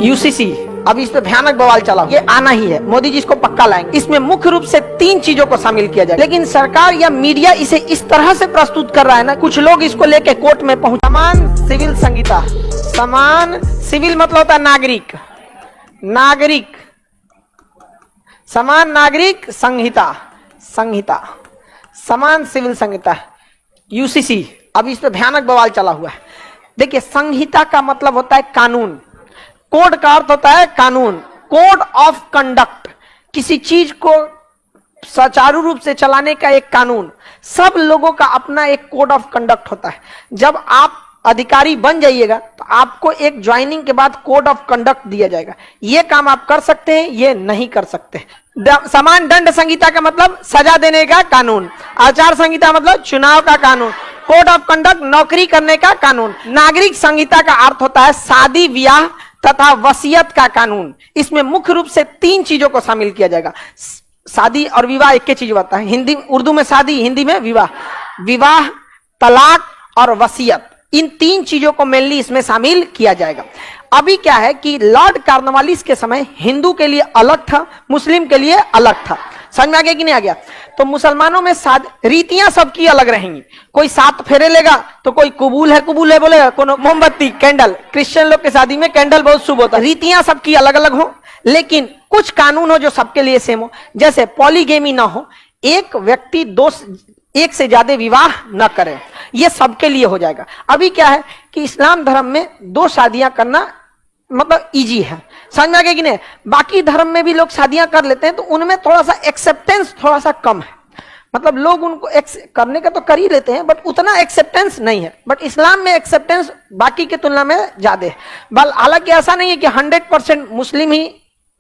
UCC, अब इस पे भयानक बवाल चला, ये आना ही है, मोदी जी इसको पक्का लाएंगे। इसमें मुख्य रूप से 3 चीजों को शामिल किया जाए, लेकिन सरकार या मीडिया इसे इस तरह से प्रस्तुत कर रहा है ना, कुछ लोग इसको लेके कोर्ट में पहुंच। समान सिविल संहिता, समान सिविल मतलब होता है नागरिक, नागरिक, समान नागरिक संहिता, संहिता, समान सिविल संहिता, यूसीसी। अब इस पे भयानक बवाल चला हुआ है। देखिए, संहिता का मतलब होता है कानून, कोड का अर्थ होता है कानून, कोड ऑफ कंडक्ट, किसी चीज को सुचारू रूप से चलाने का एक कानून। सब लोगों का अपना एक कोड ऑफ कंडक्ट होता है। जब आप अधिकारी बन जाइएगा तो आपको एक ज्वाइनिंग के बाद कोड ऑफ कंडक्ट दिया जाएगा, ये काम आप कर सकते हैं, ये नहीं कर सकते। समान दंड संहिता का मतलब सजा देने का कानून, आचार संहिता मतलब चुनाव का कानून, कोड ऑफ कंडक्ट नौकरी करने का कानून। नागरिक संहिता का अर्थ होता है शादी ब्याह तथा वसीयत का कानून। इसमें मुख्य रूप से 3 चीजों को शामिल किया जाएगा। शादी और विवाह एक ही चीज होता है, हिंदी उर्दू में शादी, हिंदी में विवाह, विवाह, तलाक और वसीयत, इन 3 चीजों को मेनली इसमें शामिल किया जाएगा। अभी क्या है कि लॉर्ड कॉर्नवालिस के समय हिंदू के लिए अलग था, मुस्लिम के लिए अलग था। समझ में आ गया कि नहीं आ गया? तो मुसलमानों में रीतियां सबकी अलग रहेंगी, कोई 7 फेरे लेगा तो कोई कबूल है बोलेगा, कोनो मोमबत्ती कैंडल। क्रिश्चियन लोग के शादी में कैंडल बहुत शुभ होता है। रीतियां सबकी अलग अलग हो, लेकिन कुछ कानून हो जो सबके लिए सेम हो। जैसे पॉलीगेमी ना हो, एक व्यक्ति 1 से ज्यादा विवाह न करे, ये सबके लिए हो जाएगा। अभी क्या है कि इस्लाम धर्म में 2 शादियां करना मतलब इजी है, समझ में आ गया कि नहीं? बाकी धर्म में भी लोग शादियां कर लेते हैं तो उनमें थोड़ा सा एक्सेप्टेंस थोड़ा सा कम है, मतलब लोग उनको करने का तो कर ही लेते हैं, बट उतना एक्सेप्टेंस नहीं है। बट इस्लाम में एक्सेप्टेंस बाकी की तुलना में ज्यादा है। हालांकि ऐसा नहीं है कि 100% मुस्लिम ही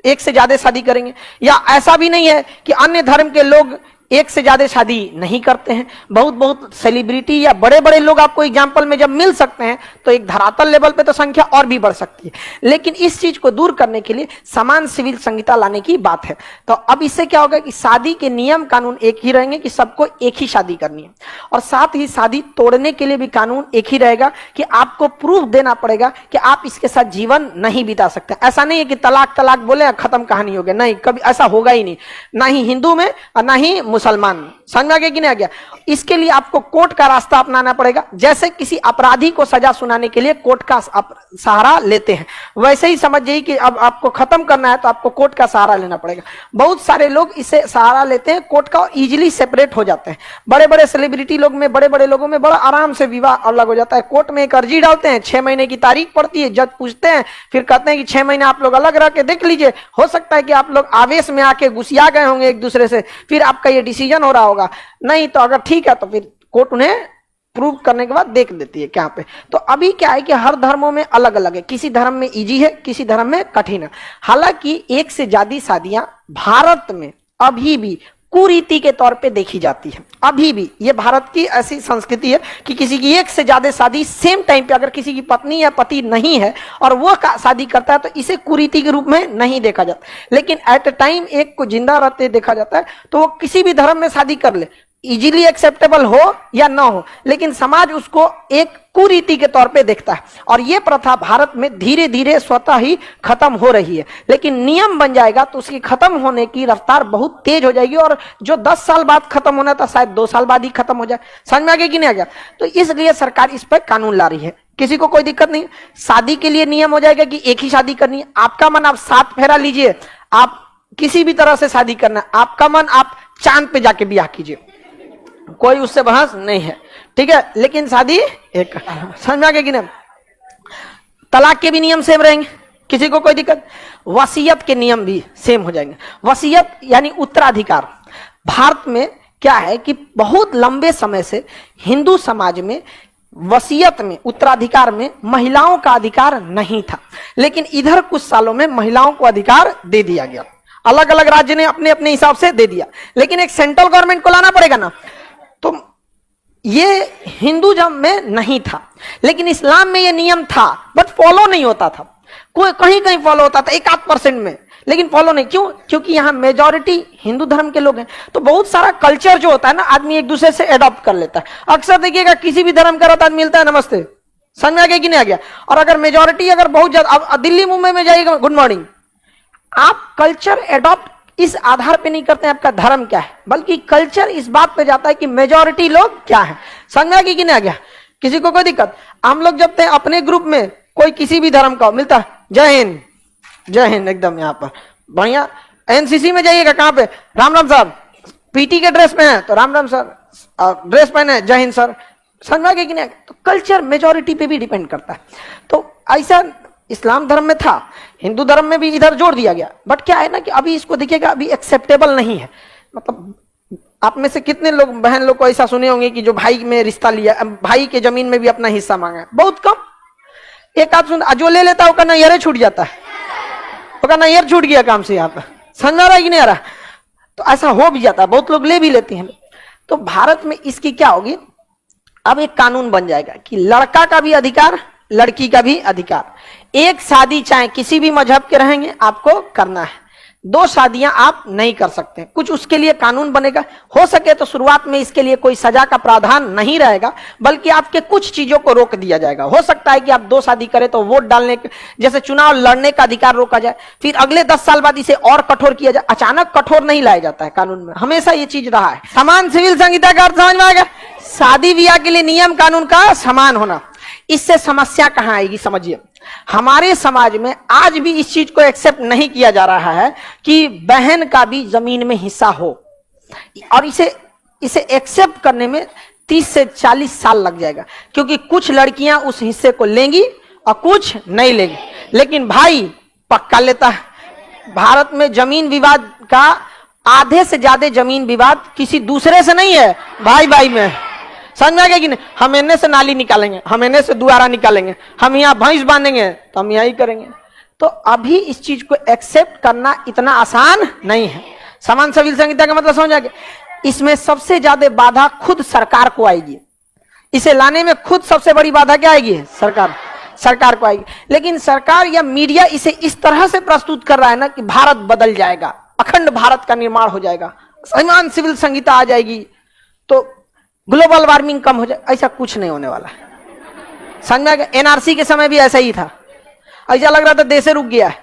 1 से ज्यादा शादी करेंगे, या ऐसा भी नहीं है कि अन्य धर्म के लोग 1 से ज्यादा शादी नहीं करते हैं। बहुत सेलिब्रिटी या बड़े बड़े लोग आपको एग्जाम्पल में जब मिल सकते हैं तो एक धरातल लेवल पे तो संख्या और भी बढ़ सकती है। लेकिन इस चीज को दूर करने के लिए समान सिविल संहिता लाने की बात है। तो अब इससे क्या होगा कि शादी के नियम कानून एक ही रहेंगे कि सबको एक ही शादी करनी है, और साथ ही शादी तोड़ने के लिए भी कानून एक ही रहेगा कि आपको प्रूफ देना पड़ेगा कि आप इसके साथ जीवन नहीं बिता सकते। ऐसा नहीं है कि तलाक तलाक बोले खत्म कहानी हो गया, नहीं, कभी ऐसा होगा ही नहीं, ना ही हिंदू में और ना ही मुसलमान। समझ में आ गया कि नहीं आ गया? इसके लिए आपको कोर्ट का रास्ता अपनाना पड़ेगा। जैसे किसी अपराधी को सजा सुनाने के लिए कोर्ट का सहारा लेते हैं, वैसे ही समझ जाइए कि अब आपको खत्म करना है तो आपको कोर्ट का सहारा लेना पड़ेगा। बहुत सारे लोग इसे सहारा लेते हैं कोर्ट का और इजीली सेपरेट हो जाते हैं। बड़े बड़े सेलिब्रिटी लोग में, बड़े बड़े लोगों में बड़ा आराम से विवाह अलग हो जाता है। कोर्ट में एक अर्जी डालते हैं, 6 महीने की तारीख पड़ती है, जज पूछते हैं, फिर कहते हैं कि 6 महीने आप लोग अलग रह के देख लीजिए। हो सकता है कि आप लोग आवेश में आके गुस्सिया गए होंगे एक दूसरे से, फिर आपका ये डिसीजन हो रहा होगा। नहीं तो अगर ठीक है तो फिर कोर्ट उन्हें प्रूव करने के बाद देख देती है क्या पे। तो अभी क्या है कि हर धर्मों में अलग अलग है, किसी धर्म में इजी है, किसी धर्म में कठिन है। हालांकि 1 से ज्यादा शादियां भारत में अभी भी कुरीति के तौर पे देखी जाती है। अभी भी ये भारत की ऐसी संस्कृति है कि किसी की 1 से ज्यादा शादी सेम टाइम पे, अगर किसी की पत्नी या पति नहीं है और वो शादी करता है तो इसे कुरीति के रूप में नहीं देखा जाता। लेकिन एट अ टाइम एक को जिंदा रहते देखा जाता है तो वो किसी भी धर्म में शादी कर ले, इजीली एक्सेप्टेबल हो या ना हो, लेकिन समाज उसको एक कुरीति के तौर पे देखता है। और ये प्रथा भारत में धीरे धीरे स्वतः ही खत्म हो रही है। लेकिन नियम बन जाएगा तो उसकी खत्म होने की रफ्तार बहुत तेज हो जाएगी, और जो 10 साल बाद खत्म होना था शायद 2 साल बाद ही खत्म हो जाए। समझ में आ गया कि नहीं आ गया? तो इसलिए सरकार इस पर कानून ला रही है। किसी को कोई दिक्कत नहीं, शादी के लिए नियम हो जाएगा कि एक ही शादी करनी है। आपका मन आप 7 फेरा लीजिए, आप किसी भी तरह से शादी करना है, आपका मन आप चांद पे जाके ब्याह कीजिए, कोई उससे बहस नहीं है, ठीक है। लेकिन शादी एक, समझ में आ गया कि नहीं? तलाक के भी नियम सेम रहेंगे, किसी को कोई दिक्कत। वसीयत के नियम भी सेम हो जाएंगे। वसीयत यानी उत्तराधिकार। भारत में क्या है कि बहुत लंबे समय से हिंदू समाज में वसीयत में, उत्तराधिकार में महिलाओं का अधिकार नहीं था, लेकिन इधर कुछ सालों में महिलाओं को अधिकार दे दिया गया। अलग अलग राज्य ने अपने अपने हिसाब से दे दिया, लेकिन एक सेंट्रल गवर्नमेंट को लाना पड़ेगा ना। तो ये हिंदूइज्म में नहीं था, लेकिन इस्लाम में ये नियम था, बट फॉलो नहीं होता था। कोई कहीं कहीं फॉलो होता था, 1-8% में, लेकिन फॉलो नहीं। क्यों? क्योंकि यहाँ मेजॉरिटी हिंदू धर्म के लोग हैं। तो बहुत सारा कल्चर जो होता है ना, आदमी एक दूसरे से एडॉप्ट कर लेता है। अक्सर देखिएगा किसी भी धर्म का रहता है, मिलता है नमस्ते, समझ में आ गया कि नहीं आ गया? और अगर मेजोरिटी अगर बहुत ज्यादा, अब दिल्ली मुंबई में जाइएगा, गुड मॉर्निंग, आप कल्चर एडॉप्ट इस आधार पे नहीं करते हैं आपका धर्म क्या है, बल्कि कल्चर इस बात पे जाता है कि मेजोरिटी लोग क्या है। समझ में आ गया कि नहीं आ गया? किसी को कोई दिक्कत? हम लोग जब थे अपने ग्रुप में कोई किसी भी धर्म का मिलता, जय हिंद जय हिंद, एकदम यहाँ पर बढ़िया। एनसीसी में जाइएगा, कहाँ पे राम राम साहब, पीटी के ड्रेस में है तो राम राम सर, ड्रेस पहने जय हिंद सर। समझ में आ गया कि नहीं? तो कल्चर मेजोरिटी पे भी डिपेंड करता है। तो ऐसा इस्लाम धर्म में था, हिंदू धर्म में भी इधर जोड़ दिया गया, बट क्या है ना कि अभी इसको देखिएगा, अभी एक्सेप्टेबल नहीं है। मतलब आप में से कितने लोग बहन लोग को ऐसा सुने होंगे कि जो भाई में रिश्ता लिया, भाई के जमीन में भी अपना हिस्सा मांगा है? बहुत कम। एक आध सुन, जो ले लेता है उसका नैयर छूट जाता है, उसका नैयर छूट गया काम से। यहाँ पर समझ आ रहा है कि नहीं आ रहा? तो ऐसा हो भी जाता है, बहुत लोग ले भी लेते हैं। तो भारत में इसकी क्या होगी, अब एक कानून बन जाएगा कि लड़का का भी अधिकार, लड़की का भी अधिकार। एक शादी चाहे किसी भी मजहब के रहेंगे आपको करना है, 2 शादियां आप नहीं कर सकते। कुछ उसके लिए कानून बनेगा। हो सके तो शुरुआत में इसके लिए कोई सजा का प्रावधान नहीं रहेगा, बल्कि आपके कुछ चीजों को रोक दिया जाएगा। हो सकता है कि आप 2 शादी करें तो वोट डालने जैसे चुनाव लड़ने का अधिकार रोका जाए, फिर अगले 10 साल बाद इसे और कठोर किया जाए। अचानक कठोर नहीं लाया जाता है कानून में, हमेशा ये चीज रहा है। समान सिविल संहिता का अर्थ समझ में आएगा? शादी ब्याह के लिए नियम कानून का समान होना। इससे समस्या कहां आएगी समझिए, हमारे समाज में आज भी इस चीज को एक्सेप्ट नहीं किया जा रहा है कि बहन का भी जमीन में हिस्सा हो, और इसे एक्सेप्ट करने में 30 से 40 साल लग जाएगा, क्योंकि कुछ लड़कियां उस हिस्से को लेंगी और कुछ नहीं लेंगी। लेकिन भाई पक्का लेता है। भारत में जमीन विवाद का आधे से ज्यादा जमीन विवाद किसी दूसरे से नहीं है, भाई भाई में। समझ में आ गया कि नहीं? हम इन्हें से नाली निकालेंगे, हम इन्हें से दुआरा निकालेंगे, हम यहाँ भैंस बांधेंगे तो हम यही करेंगे। तो अभी इस चीज को एक्सेप्ट करना इतना आसान नहीं है। समान सिविल संहिता का मतलब समझ आ गया? इसमें सबसे ज्यादा बाधा खुद सरकार को आएगी। इसे लाने में खुद सबसे बड़ी बाधा क्या आएगी? सरकार को आएगी। लेकिन सरकार या मीडिया इसे इस तरह से प्रस्तुत कर रहा है ना कि भारत बदल जाएगा, अखंड भारत का निर्माण हो जाएगा, समान सिविल संहिता आ जाएगी तो ग्लोबल वार्मिंग कम हो जाए। ऐसा कुछ नहीं होने वाला है। समझ में आ गया? एनआरसी के समय भी ऐसा ही था, ऐसा लग रहा था देश रुक गया है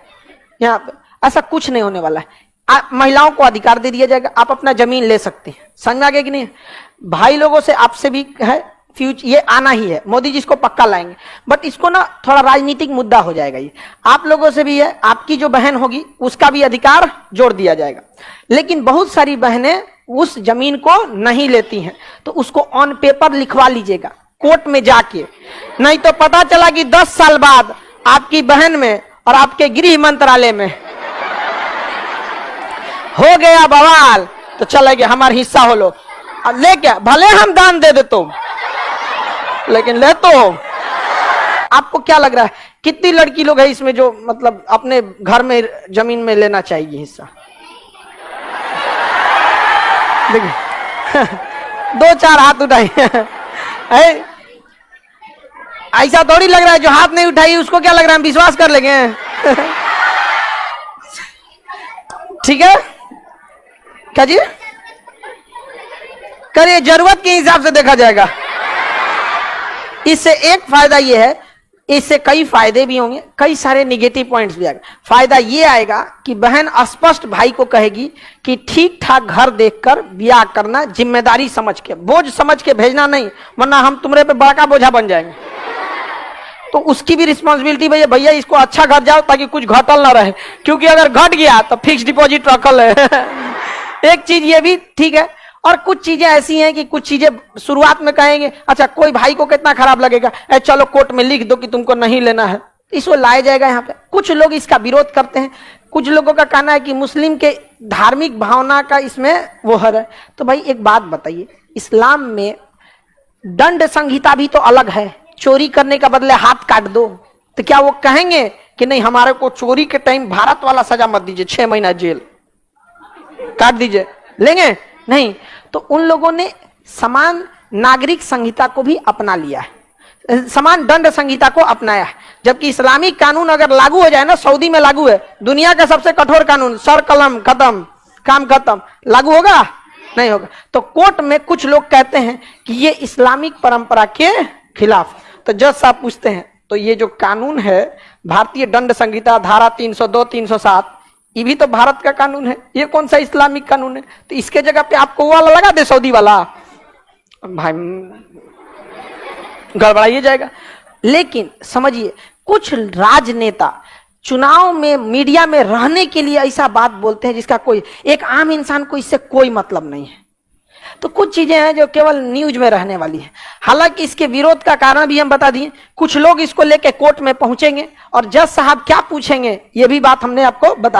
यहाँ पे। ऐसा कुछ नहीं होने वाला है। महिलाओं को अधिकार दे दिया जाएगा, आप अपना जमीन ले सकते हैं। समझ में आ गया कि नहीं? भाई लोगों से आपसे भी है, फ्यूचर ये आना ही है, मोदी जी इसको पक्का लाएंगे, बट इसको ना थोड़ा राजनीतिक मुद्दा हो जाएगा। ये आप लोगों से भी है, आपकी जो बहन होगी उसका भी अधिकार जोड़ दिया जाएगा। लेकिन बहुत सारी बहनें उस जमीन को नहीं लेती हैं, तो उसको ऑन पेपर लिखवा लीजिएगा कोर्ट में जाके, नहीं तो पता चला कि 10 साल बाद आपकी बहन में और आपके गृह मंत्रालय में हो गया बवाल, तो चले गए हमारा हिस्सा हो लो, ले क्या, भले हम दान दे दे तो, लेकिन ले तो। आपको क्या लग रहा है कितनी लड़की लोग है इसमें जो मतलब अपने घर में जमीन में लेना चाहिए हिस्सा? देखिए 2-4 हाथ उठाई ऐसा थोड़ी लग रहा है जो हाथ नहीं उठाई उसको क्या लग रहा है हम विश्वास कर लेंगे ठीक है क्या जी? करिए, जरूरत के हिसाब से देखा जाएगा। इससे एक फायदा यह है, इससे कई फायदे भी होंगे, कई सारे निगेटिव पॉइंट्स भी आएगा। फायदा ये आएगा कि बहन स्पष्ट भाई को कहेगी कि ठीक ठाक घर देखकर ब्याह करना, जिम्मेदारी समझ के, बोझ समझ के भेजना नहीं, वरना हम तुम्हारे पे बड़ा बोझा बन जाएंगे। तो उसकी भी रिस्पॉन्सिबिलिटी भैया इसको अच्छा घर जाओ ताकि कुछ घटल ना रहे, क्योंकि अगर घट गया तो फिक्स डिपॉजिट रखल है एक चीज ये भी ठीक है। और कुछ चीजें ऐसी हैं कि कुछ चीजें शुरुआत में कहेंगे, अच्छा कोई भाई को कितना खराब लगेगा, चलो कोर्ट में लिख दो कि तुमको नहीं लेना है, इसको लाया जाएगा यहाँ पे। कुछ लोग इसका विरोध करते हैं, कुछ लोगों का कहना है कि मुस्लिम के धार्मिक भावना का इसमें वो है। तो भाई एक बात बताइए, इस्लाम में दंड संहिता भी तो अलग है। चोरी करने का बदले हाथ काट दो, तो क्या वो कहेंगे कि नहीं हमारे को चोरी के टाइम भारत वाला सजा मत दीजिए, 6 महीना जेल काट दीजिए, लेंगे? नहीं। तो उन लोगों ने समान नागरिक संहिता को भी अपना लिया है, समान दंड संहिता को अपनाया है। जबकि इस्लामिक कानून अगर लागू हो जाए ना, सऊदी में लागू है दुनिया का सबसे कठोर कानून, सर कलम खत्म, काम खत्म, लागू होगा? नहीं होगा। तो कोर्ट में कुछ लोग कहते हैं कि ये इस्लामिक परंपरा के खिलाफ। तो जज साहब पूछते हैं तो ये जो कानून है भारतीय दंड संहिता धारा 302 307 ये भी तो भारत का कानून है, ये कौन सा इस्लामिक कानून है? तो इसके जगह पे आपको वो वाला लगा दे सऊदी वाला, भाई गड़बड़ाइए जाएगा। लेकिन समझिए कुछ राजनेता चुनाव में मीडिया में रहने के लिए ऐसा बात बोलते हैं जिसका कोई एक आम इंसान को इससे कोई मतलब नहीं है। तो कुछ चीजें हैं जो केवल न्यूज में रहने वाली है। हालांकि इसके विरोध का कारण भी हम बता दिए, कुछ लोग इसको लेके कोर्ट में पहुंचेंगे और जज साहब क्या पूछेंगे ये भी बात हमने आपको बता दी।